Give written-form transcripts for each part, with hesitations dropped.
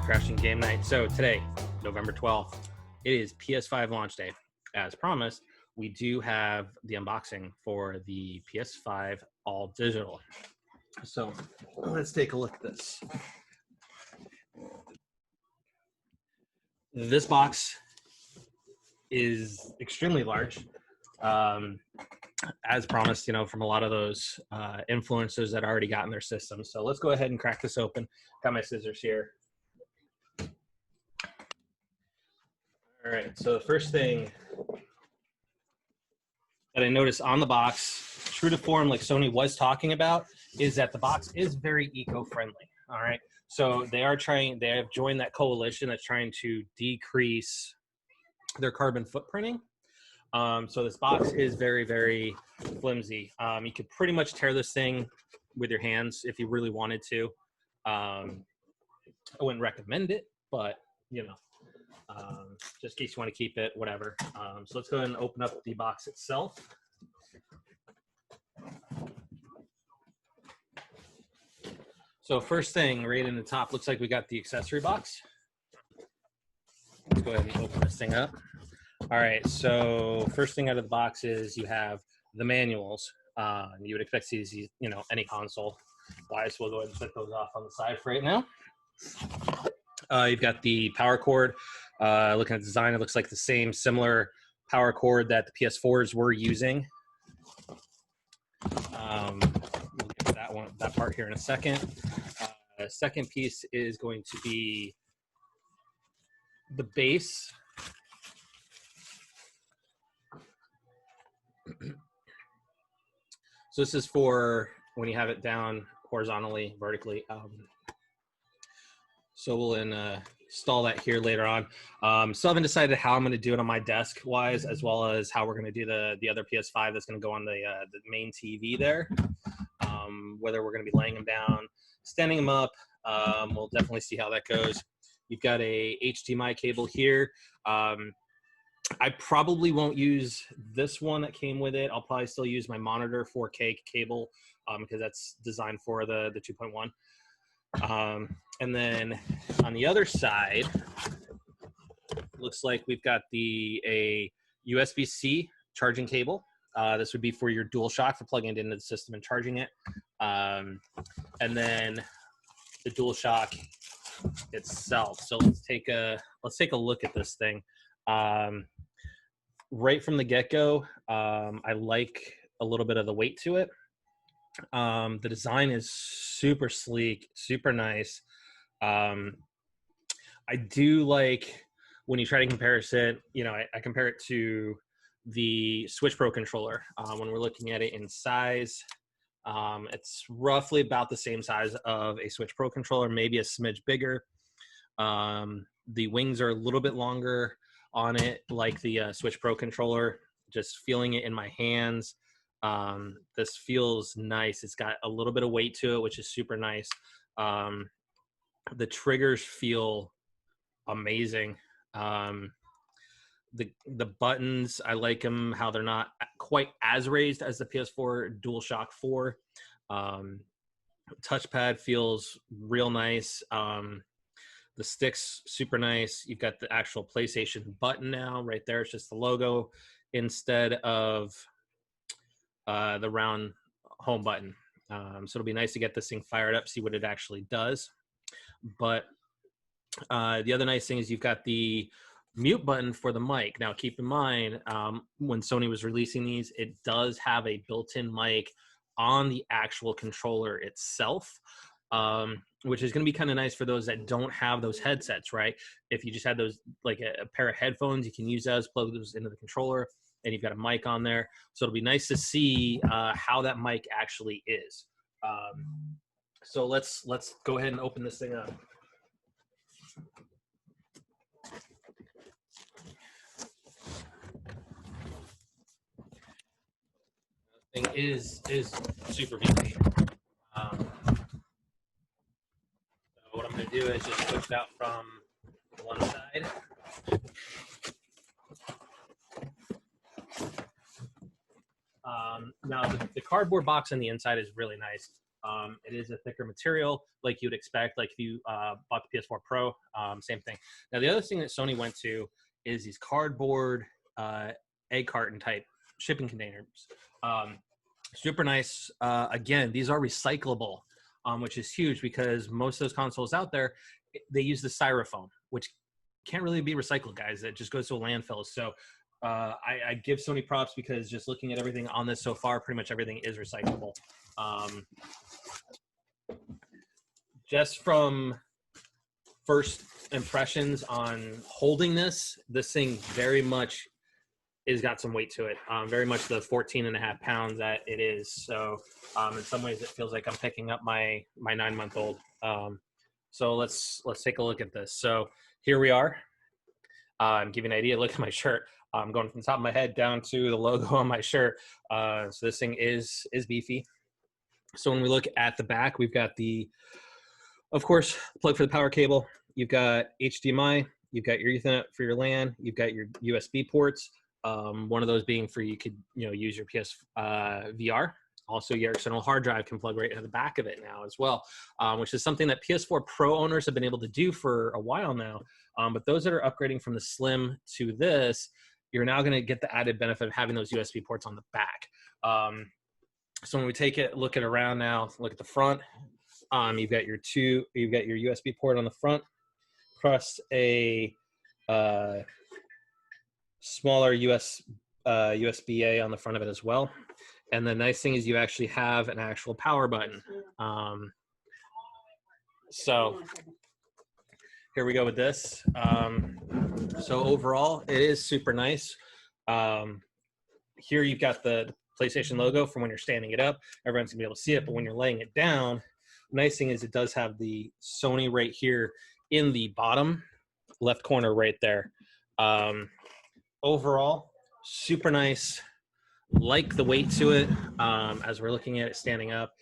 Crashing Game Night. So today, November 12th, it is PS5 launch day. As promised, we do have the unboxing for the PS5 all digital. So let's take a look at this. This box is extremely large. As promised, from a lot of those influencers that already got in their system. So let's go ahead and crack this open. Got my scissors here. All right, so the first thing that I noticed on the box, true to form, like Sony was talking about, is that the box is very eco-friendly. All right, so they have joined that coalition that's trying to decrease their carbon footprinting. So this box is very, very flimsy. You could pretty much tear this thing with your hands if you really wanted to. I wouldn't recommend it, but just in case you want to keep it, whatever. So let's go ahead and open up the box itself. So first thing, right in the top, looks like we got the accessory box. Let's go ahead and open this thing up. All right, so first thing out of the box is you have the manuals. You would expect to use these, any console. So we'll go ahead and set those off on the side for right now. You've got the power cord. Looking at the design, it looks like the same similar power cord that the PS4s were using. We'll get to that part here in a second. The second piece is going to be the base. So this is for when you have it down horizontally, vertically. So we'll install that here later on. Still haven't decided how I'm going to do it on my desk wise, as well as how we're going to do the other PS5 that's going to go on the main TV there. Whether we're going to be laying them down, standing them up, we'll definitely see how that goes. You've got a HDMI cable here. I probably won't use this one that came with it. I'll probably still use my monitor 4K cable because that's designed for the 2.1. And then on the other side, looks like we've got a USB-C charging cable. This would be for your DualShock for plugging it into the system and charging it. And then the DualShock itself. So let's take a look at this thing. Right from the get-go, I like a little bit of the weight to it. The design is super sleek, super nice. I do like when you try to compare it, I compare it to the Switch Pro controller. When we're looking at it in size, it's roughly about the same size of a Switch Pro controller, maybe a smidge bigger. The wings are a little bit longer on it, like the Switch Pro controller. Just feeling it in my hands. This feels nice. It's got a little bit of weight to it, which is super nice. The triggers feel amazing. The buttons, I like them how they're not quite as raised as the PS4 DualShock 4. Touchpad feels real nice. The stick's super nice. You've got the actual PlayStation button now right there. It's just the logo instead of the round home button. So it'll be nice to get this thing fired up, see what it actually does. But the other nice thing is you've got the mute button for the mic. Now, keep in mind, when Sony was releasing these, it does have a built-in mic on the actual controller itself, which is going to be kind of nice for those that don't have those headsets, right? If you just had those, like a pair of headphones, you can use those, plug those into the controller, and you've got a mic on there. So it'll be nice to see how that mic actually is. So let's go ahead and open this thing up. Thing is super easy. So what I'm going to do is just push it out from one side. Now the cardboard box on the inside is really nice. It is a thicker material, like you'd expect, like if you bought the PS4 Pro, same thing. Now, the other thing that Sony went to is these cardboard egg carton type shipping containers. Super nice. Again, these are recyclable, which is huge because most of those consoles out there, they use the styrofoam, which can't really be recycled, guys. It just goes to a landfill. So I give Sony props because just looking at everything on this so far, pretty much everything is recyclable. Just from first impressions on holding this thing very much is got some weight to it. Very much the 14.5 pounds that it is. So in some ways it feels like I'm picking up my 9-month-old. So let's take a look at this. So here we are. I'm giving you an idea. Look at my shirt. I'm going from the top of my head down to the logo on my shirt. So this thing is beefy. So when we look at the back, we've got the, of course, plug for the power cable. You've got HDMI. You've got your Ethernet for your LAN. You've got your USB ports. One of those being for you could use your PS VR. Also, your external hard drive can plug right into the back of it now as well, which is something that PS4 Pro owners have been able to do for a while now. But those that are upgrading from the Slim to this, you're now going to get the added benefit of having those USB ports on the back. So when we take it, look at around now, look at the front. You've got your USB port on the front, plus a smaller USB-A on the front of it as well. And the nice thing is you actually have an actual power button. So here we go with this. So overall, it is super nice. Here you've got the PlayStation logo from when you're standing it up. Everyone's gonna be able to see it, but when you're laying it down, the nice thing is it does have the Sony right here in the bottom left corner right there. Overall, super nice. Like the weight to it as we're looking at it standing up.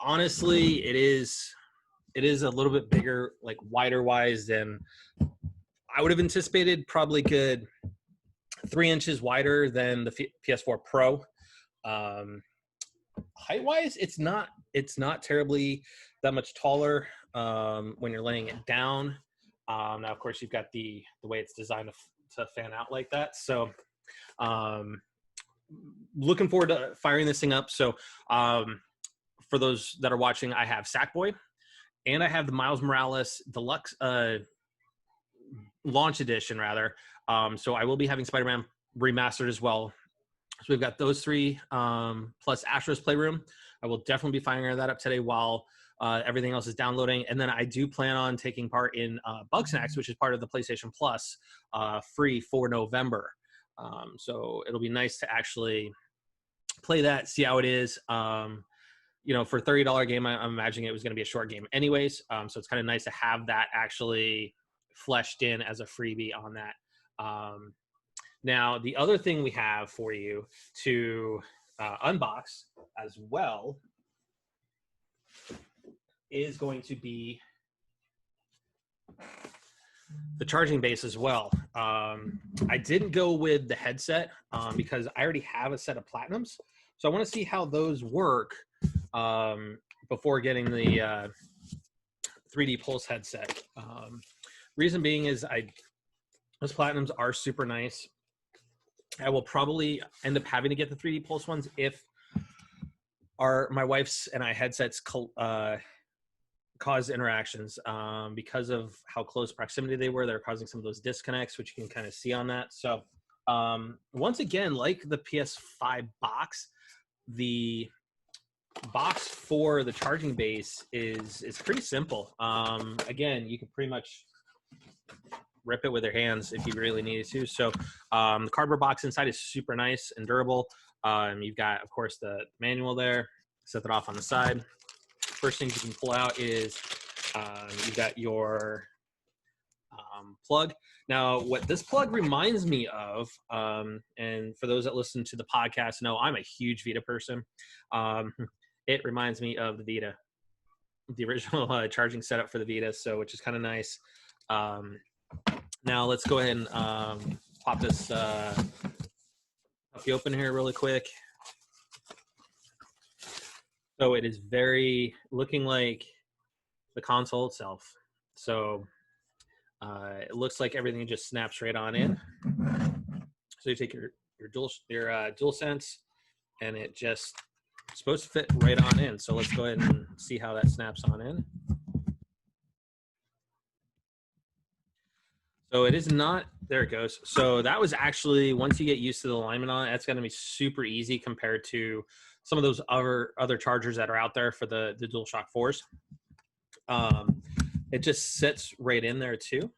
Honestly, it is a little bit bigger, like wider wise than I would have anticipated. Probably good 3 inches wider than the PS4 Pro. Height wise, it's not terribly that much taller when you're laying it down. Now, of course, you've got the way it's designed to fan out like that. So looking forward to firing this thing up. So for those that are watching, I have Sackboy and I have the Miles Morales Deluxe launch edition rather. So I will be having Spider-Man Remastered as well. So we've got those three plus Astro's Playroom. I will definitely be firing that up today while everything else is downloading. And then I do plan on taking part in Bugsnax, which is part of the PlayStation Plus free for November. So it'll be nice to actually play that, see how it is. For a $30 game, I'm imagining it was going to be a short game anyways. So it's kind of nice to have that actually fleshed in as a freebie on that. Now, the other thing we have for you to unbox as well is going to be the charging base as well. I didn't go with the headset because I already have a set of Platinums. So I want to see how those work before getting the 3D Pulse headset. Reason being is those Platinums are super nice. I will probably end up having to get the 3D Pulse ones if my wife's and I headsets cause interactions because of how close proximity they were. They're causing some of those disconnects, which you can kind of see on that. So once again, like the PS5 box, the box for the charging base is pretty simple. Again, you can pretty much rip it with your hands if you really needed to. So the cardboard box inside is super nice and durable. You've got, of course, the manual there. Set that off on the side. First thing you can pull out is you've got your plug. Now, what this plug reminds me of, and for those that listen to the podcast know I'm a huge Vita person. It reminds me of the Vita, the original charging setup for the Vita, so which is kind of nice. Now let's go ahead and pop this puppy open here really quick. So it is very looking like the console itself. So it looks like everything just snaps right on in. So you take your dual sense, and it just supposed to fit right on in. So let's go ahead and see how that snaps on in. So it is not, there it goes. So that was actually, once you get used to the alignment on it, that's going to be super easy compared to some of those other chargers that are out there for the DualShock 4s. It just sits right in there too,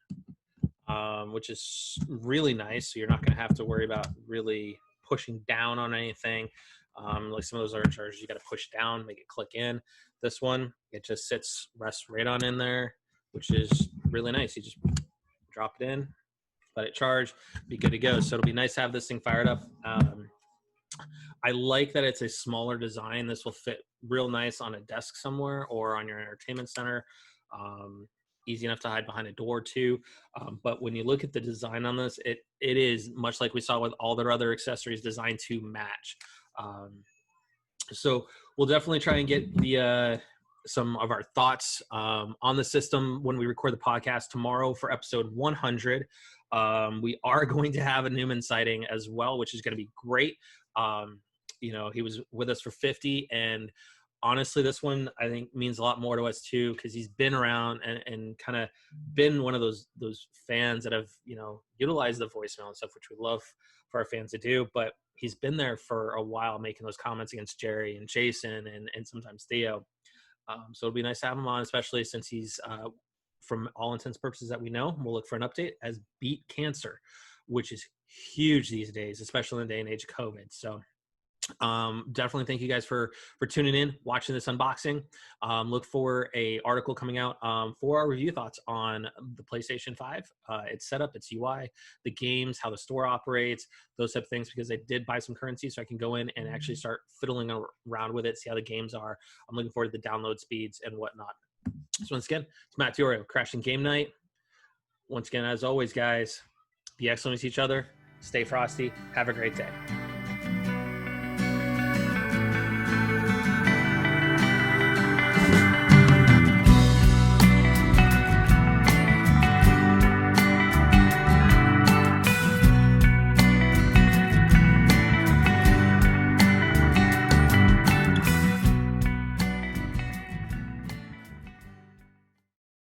which is really nice. So you're not going to have to worry about really pushing down on anything. Like some of those other chargers, you got to push down, make it click in. This one, it just rests right on in there, which is really nice. You just drop it in, let it charge, be good to go. So it'll be nice to have this thing fired up. I like that it's a smaller design. This will fit real nice on a desk somewhere or on your entertainment center. Easy enough to hide behind a door too. But when you look at the design on this, it is much like we saw with all their other accessories, designed to match. So we'll definitely try and get the some of our thoughts on the system when we record the podcast tomorrow for episode 100. We are going to have a Newman sighting as well, which is going to be great. You know, he was with us for 50, and honestly, this one I think means a lot more to us too, because he's been around and kind of been one of those fans that have, you know, utilized the voicemail and stuff, which we love for our fans to do. But he's been there for a while, making those comments against Jerry and Jason and sometimes Theo. So it'll be nice to have him on, especially since he's, from all intents and purposes that we know, we'll look for an update, as beat cancer, which is huge these days, especially in the day and age of COVID. So definitely thank you guys for tuning in, watching this unboxing. Look for a article coming out for our review thoughts on the PlayStation 5, its setup, its UI, the games, how the store operates, those type of things, because I did buy some currency so I can go in and actually start fiddling around with it, see how the games are. I'm looking forward to the download speeds and whatnot. So once again, it's Matt Diorio, Crashing Game Night. Once again, as always, guys, be excellent to each other. Stay frosty. Have a great day.